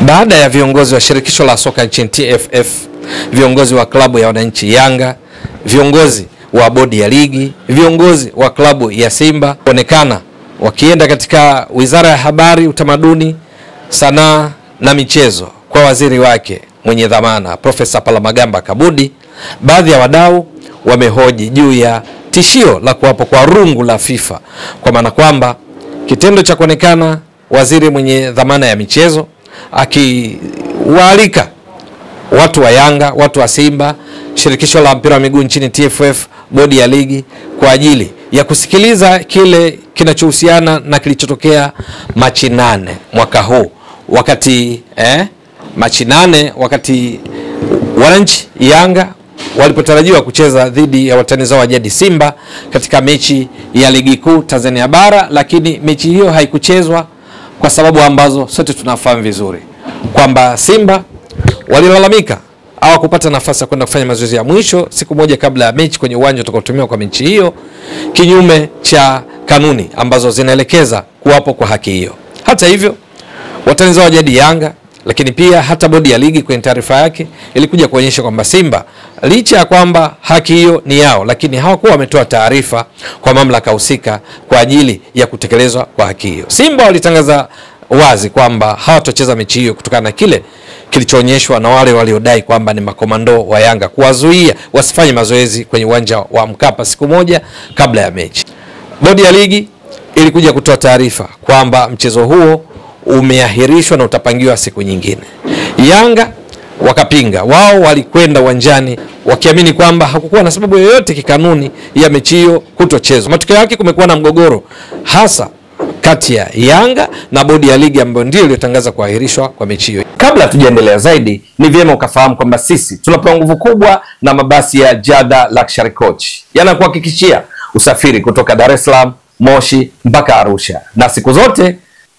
Baada ya viongozi wa shirikisho la soka nchini TFF, viongozi wa klabu ya wananchi Yanga, viongozi wa bodi ya ligi, viongozi wa klabu ya Simba kuonekana wakienda katika Wizara ya Habari, Utamaduni, Sanaa na Michezo kwa waziri wake mwenye dhamana Profesa Palamagamba Kabudi, baadhi ya wadau wamehoji juu ya tishio la kuwapo kwa rungu la FIFA, kwa maana kwamba kitendo cha kuonekana waziri mwenye dhamana ya michezo akiwaalika watu wa Yanga, watu wa Simba, shirikisho la mpira wa miguu nchini TFF, bodi ya ligi kwa ajili ya kusikiliza kile kinachohusiana na kilichotokea Machi 8 mwaka huu, wakati Machi 8 wakati wananchi Yanga walipotarajiwa kucheza dhidi ya watani zao wa jadi Simba katika mechi ya ligi kuu Tanzania bara, lakini mechi hiyo haikuchezwa kwa sababu ambazo sote tunafahamu vizuri, kwamba Simba walilalamika hawakupata nafasi ya kwenda kufanya mazoezi ya mwisho siku moja kabla ya mechi kwenye uwanja utakaotumiwa kwa mechi hiyo, kinyume cha kanuni ambazo zinaelekeza kuwapo kwa haki hiyo. Hata hivyo, watani zao wa jadi Yanga, lakini pia hata bodi ya ligi kwenye taarifa yake ilikuja kuonyesha kwamba Simba licha ya kwamba haki hiyo ni yao, lakini hawakuwa wametoa taarifa kwa mamlaka husika kwa ajili ya kutekelezwa kwa haki hiyo. Simba walitangaza wazi kwamba hawatocheza mechi hiyo kutokana na kile kilichoonyeshwa na wale waliodai kwamba ni makomando wa Yanga kuwazuia wasifanye mazoezi kwenye uwanja wa Mkapa siku moja kabla ya mechi. Bodi ya ligi ilikuja kutoa taarifa kwamba mchezo huo umeahirishwa na utapangiwa siku nyingine. Yanga wakapinga. Wao walikwenda uwanjani wakiamini kwamba hakukuwa na sababu yoyote kikanuni ya mechi hiyo kutochezwa. Matokeo yake kumekuwa na mgogoro hasa kati ya Yanga na bodi ya ligi ambayo ndio iliyotangaza kuahirishwa kwa mechi hiyo. Kabla tujaendelea zaidi, ni vyema ukafahamu kwamba sisi tunapewa nguvu kubwa na mabasi ya Jada Luxury Coach. Yanakuhakikishia usafiri kutoka Dar es Salaam, Moshi mpaka Arusha. Na siku zote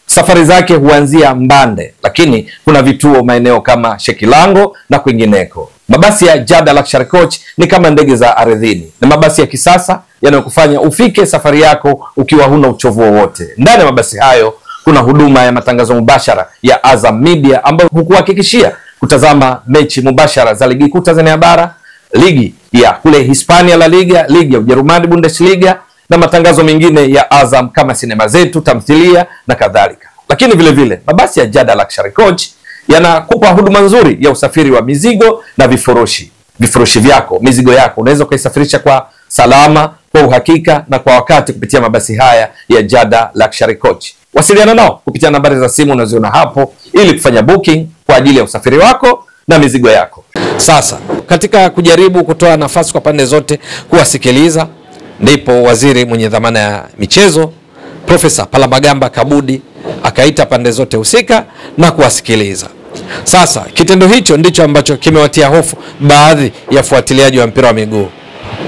safari zake huanzia Mbande, lakini kuna vituo maeneo kama Shekilango na kwingineko. Mabasi ya Jada Luxury Coach ni kama ndege za ardhini, na mabasi ya kisasa yanayokufanya ufike safari yako ukiwa huna uchovu wowote. Ndani ya mabasi hayo kuna huduma ya matangazo mubashara ya Azam Media ambayo hukuhakikishia kutazama mechi mubashara za ligi kuu Tanzania bara, ligi ya kule Hispania La Liga, ligi ya Ujerumani Bundesliga na matangazo mengine ya Azam kama sinema zetu, tamthilia na kadhalika. Lakini vile vile mabasi ya Jada Luxury Coach yanakupa huduma nzuri ya usafiri wa mizigo na vifurushi. Vifurushi vyako, mizigo yako unaweza kuisafirisha kwa salama, kwa uhakika na kwa wakati kupitia mabasi haya ya Jada Luxury Coach. Wasiliana nao kupitia nambari za simu unaziona hapo ili kufanya booking kwa ajili ya usafiri wako na mizigo yako. Sasa, katika kujaribu kutoa nafasi kwa pande zote kuwasikiliza, ndipo waziri mwenye dhamana ya michezo Profesa Palamagamba Kabudi akaita pande zote husika na kuwasikiliza. Sasa kitendo hicho ndicho ambacho kimewatia hofu baadhi ya fuatiliaji wa mpira wa miguu,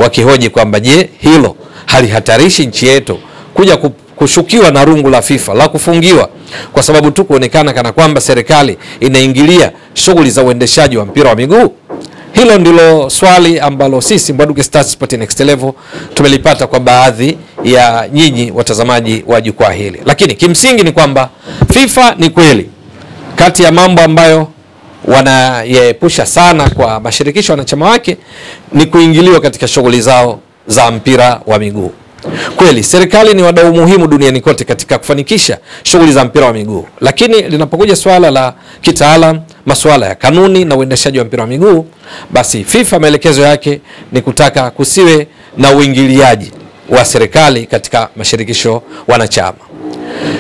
wakihoji kwamba je, hilo halihatarishi nchi yetu kuja kushukiwa na rungu la FIFA la kufungiwa kwa sababu tu kuonekana kana kwamba serikali inaingilia shughuli za uendeshaji wa mpira wa miguu? Hilo ndilo swali ambalo sisi Mbwaduke Stars Sport Next Level tumelipata kwa baadhi ya nyinyi watazamaji wa jukwaa hili. Lakini kimsingi ni kwamba FIFA ni kweli kati ya mambo ambayo wanayaepusha sana kwa mashirikisho wanachama wake ni kuingiliwa katika shughuli zao za mpira wa miguu. Kweli serikali ni wadau muhimu duniani kote katika kufanikisha shughuli za mpira wa miguu, lakini linapokuja swala la kitaalam, masuala ya kanuni na uendeshaji wa mpira wa miguu, basi FIFA maelekezo yake ni kutaka kusiwe na uingiliaji wa serikali katika mashirikisho wanachama.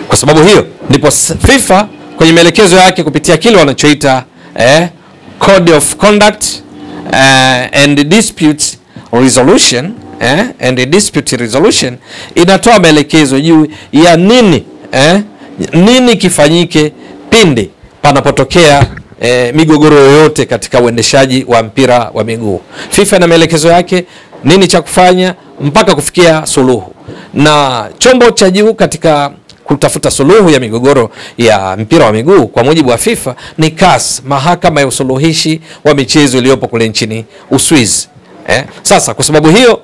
Kwa sababu hiyo ndipo FIFA kwenye maelekezo yake kupitia kile wanachoita Code of Conduct and Dispute Resolution inatoa maelekezo juu ya nini kifanyike pindi panapotokea migogoro yoyote katika uendeshaji wa mpira wa miguu. FIFA na maelekezo yake nini cha kufanya mpaka kufikia suluhu, na chombo cha juu katika kutafuta suluhu ya migogoro ya mpira wa miguu kwa mujibu wa FIFA ni CAS, mahakama ya usuluhishi wa michezo iliyopo kule nchini Uswizi. Sasa kwa sababu hiyo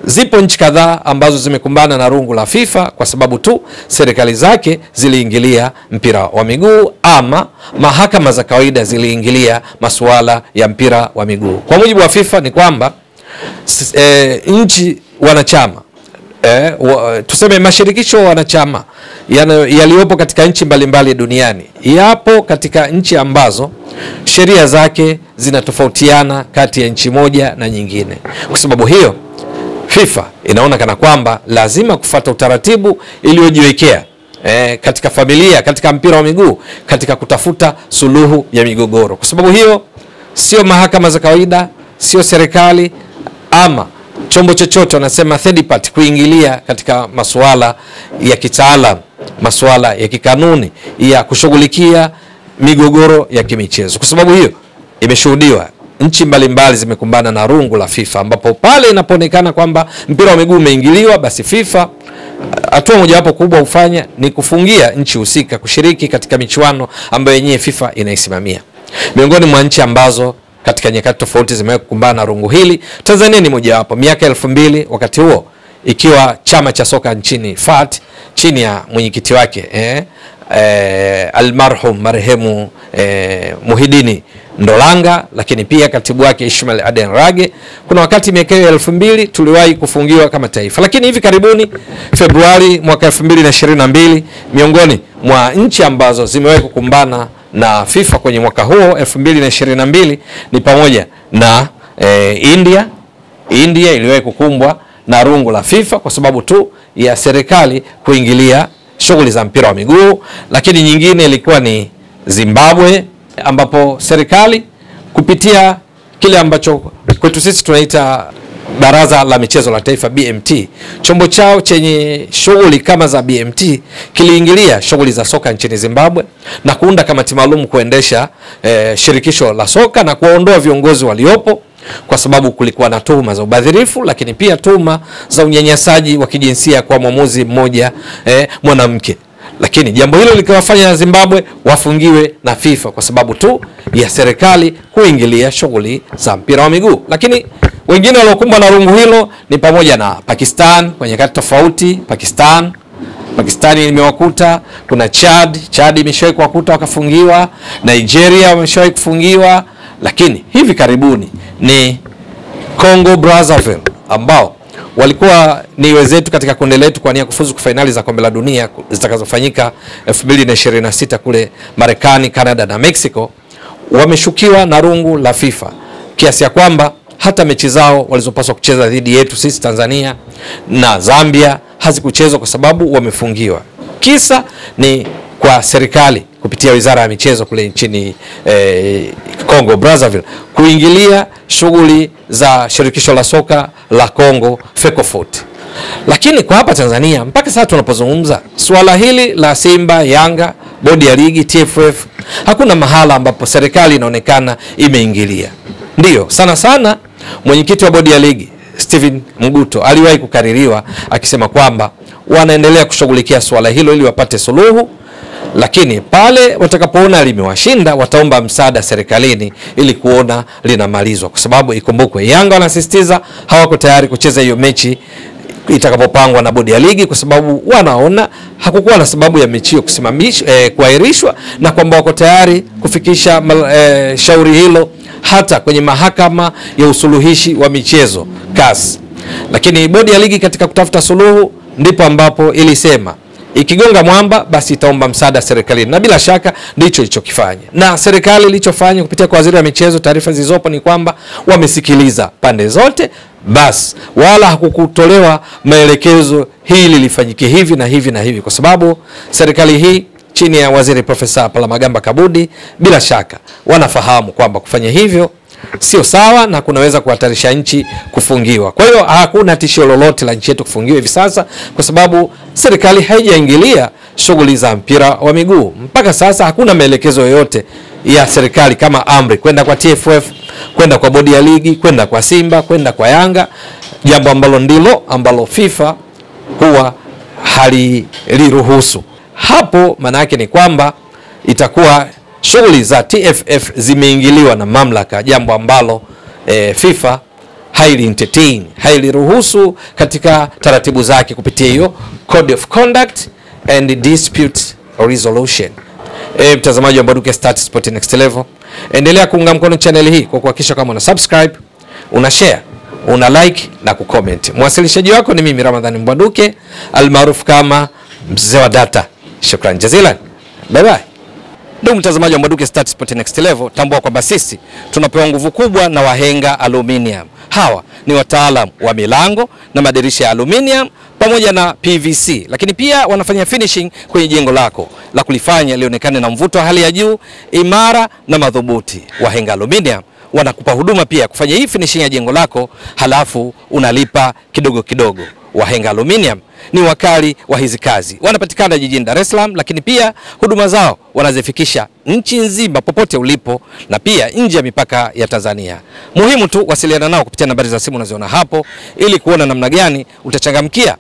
zipo nchi kadhaa ambazo zimekumbana na rungu la FIFA kwa sababu tu serikali zake ziliingilia mpira wa miguu ama mahakama za kawaida ziliingilia masuala ya mpira wa miguu. Kwa mujibu wa FIFA ni kwamba nchi wanachama tuseme mashirikisho wanachama yaliyopo katika nchi mbalimbali duniani yapo katika nchi ambazo sheria zake zinatofautiana kati ya nchi moja na nyingine. Kwa sababu hiyo FIFA inaona kana kwamba lazima kufuata utaratibu iliyojiwekea katika familia, katika mpira wa miguu, katika kutafuta suluhu ya migogoro. Kwa sababu hiyo sio mahakama za kawaida, sio serikali ama chombo chochote wanasema third party kuingilia katika masuala ya kitaalamu, masuala ya kikanuni ya kushughulikia migogoro ya kimichezo. Kwa sababu hiyo imeshuhudiwa nchi mbalimbali zimekumbana na rungu la FIFA, ambapo pale inapoonekana kwamba mpira wa miguu umeingiliwa, basi FIFA hatua mojawapo kubwa hufanya ni kufungia nchi husika kushiriki katika michuano ambayo yenyewe FIFA inaisimamia. Miongoni mwa nchi ambazo katika nyakati tofauti zimekumbana na rungu hili, Tanzania ni mojawapo. Miaka 2000 wakati huo ikiwa chama cha soka nchini FAT chini ya mwenyekiti wake almarhum marehemu Muhidini Ndolanga, lakini pia katibu wake Ishmael Aden Rage, kuna wakati miaka 2000 tuliwahi kufungiwa kama taifa. Lakini hivi karibuni Februari mwaka 2022, miongoni mwa nchi ambazo zimewahi kukumbana na FIFA kwenye mwaka huo 2022 ni pamoja na India. India iliwahi kukumbwa na rungu la FIFA kwa sababu tu ya serikali kuingilia shughuli za mpira wa miguu. Lakini nyingine ilikuwa ni Zimbabwe, ambapo serikali kupitia kile ambacho kwetu sisi tunaita Baraza la Michezo la Taifa BMT, chombo chao chenye shughuli kama za BMT kiliingilia shughuli za soka nchini Zimbabwe na kuunda kamati maalum kuendesha shirikisho la soka na kuwaondoa viongozi waliopo kwa sababu kulikuwa na tuhuma za ubadhirifu, lakini pia tuhuma za unyanyasaji wa kijinsia kwa mwamuzi mmoja mwanamke. Lakini jambo hilo likawafanya Zimbabwe wafungiwe na FIFA kwa sababu tu ya serikali kuingilia shughuli za mpira wa miguu. Lakini wengine waliokumbwa na rungu hilo ni pamoja na Pakistan kwenye nyakati tofauti. Pakistan imewakuta, kuna Chad imeshawahi kuwakuta wakafungiwa, Nigeria wameshawahi kufungiwa, lakini hivi karibuni ni Congo Brazzaville ambao walikuwa ni wenzetu katika kundi letu kwa nia kufuzu kwa finali za kombe la dunia zitakazofanyika 2026 kule Marekani, Canada na Mexico. Wameshukiwa na rungu la FIFA kiasi ya kwamba hata mechi zao walizopaswa kucheza dhidi yetu sisi Tanzania na Zambia hazikuchezwa kwa sababu wamefungiwa. Kisa ni kwa serikali kupitia Wizara ya Michezo kule nchini Congo Brazzaville kuingilia shughuli za shirikisho la soka la Congo FECOFOOT. Lakini kwa hapa Tanzania mpaka sasa tunapozungumza swala hili la Simba, Yanga, bodi ya ligi, TFF, hakuna mahala ambapo serikali inaonekana imeingilia. Ndio sana mwenyekiti wa bodi ya ligi Steven Mguto aliwahi kukaririwa akisema kwamba wanaendelea kushughulikia swala hilo ili wapate suluhu, lakini pale watakapoona limewashinda wataomba msaada serikalini ili kuona linamalizwa. Kwa sababu ikumbukwe Yanga wanasisitiza hawako tayari kucheza hiyo mechi itakapopangwa na bodi ya ligi kwa sababu wanaona hakukuwa na sababu ya mechi kusimamishwa kuahirishwa, na kwamba wako tayari kufikisha shauri hilo hata kwenye mahakama ya usuluhishi wa michezo CAS. Lakini bodi ya ligi katika kutafuta suluhu ndipo ambapo ilisema ikigonga mwamba basi itaomba msaada serikalini, na bila shaka ndicho ilichokifanya. Na serikali ilichofanya kupitia kwa waziri wa michezo, taarifa zilizopo ni kwamba wamesikiliza pande zote, basi wala hakukutolewa maelekezo hili lifanyike hivi na hivi na hivi, kwa sababu serikali hii chini ya waziri Profesa Palamagamba Kabudi bila shaka wanafahamu kwamba kufanya hivyo sio sawa na kunaweza kuhatarisha nchi kufungiwa. Kwa hiyo hakuna tishio lolote la nchi yetu kufungiwa hivi sasa kwa sababu serikali haijaingilia shughuli za mpira wa miguu. Mpaka sasa hakuna maelekezo yoyote ya serikali kama amri kwenda kwa TFF, kwenda kwa bodi ya ligi, kwenda kwa Simba, kwenda kwa Yanga, jambo ambalo ndilo ambalo FIFA huwa haliruhusu. Hapo maana yake ni kwamba itakuwa shughuli za TFF zimeingiliwa na mamlaka, jambo ambalo FIFA hailiruhusu katika taratibu zake kupitia hiyo Code of Conduct and Dispute Resolution. Mtazamaji wa Mbwaduke Stats Sport Next Level, endelea kuunga mkono channel hii kwa kuhakikisha kama una subscribe, una share, una like na kucomment. Mwasilishaji wako ni mimi Ramadhani Mbwaduke almaarufu kama mzee wa data. Shukran jazilan. Bye bye. Ndugu mtazamaji wa Mbwaduke Stats Sport Next Level, tambua kwamba sisi tunapewa nguvu kubwa na Wahenga Aluminium. Hawa ni wataalamu wa milango na madirisha ya aluminium pamoja na PVC, lakini pia wanafanya finishing kwenye jengo lako la kulifanya lionekane na mvuto wa hali ya juu, imara na madhubuti. Wahenga Aluminium wanakupa huduma pia kufanya hii finishing ya jengo lako, halafu unalipa kidogo kidogo. Wahenga Aluminium ni wakali wa hizi kazi. Wanapatikana jijini Dar es Salaam, lakini pia huduma zao wanazifikisha nchi nzima popote ulipo na pia nje ya mipaka ya Tanzania. Muhimu tu wasiliana nao kupitia nambari za simu unaziona hapo ili kuona namna gani utachangamkia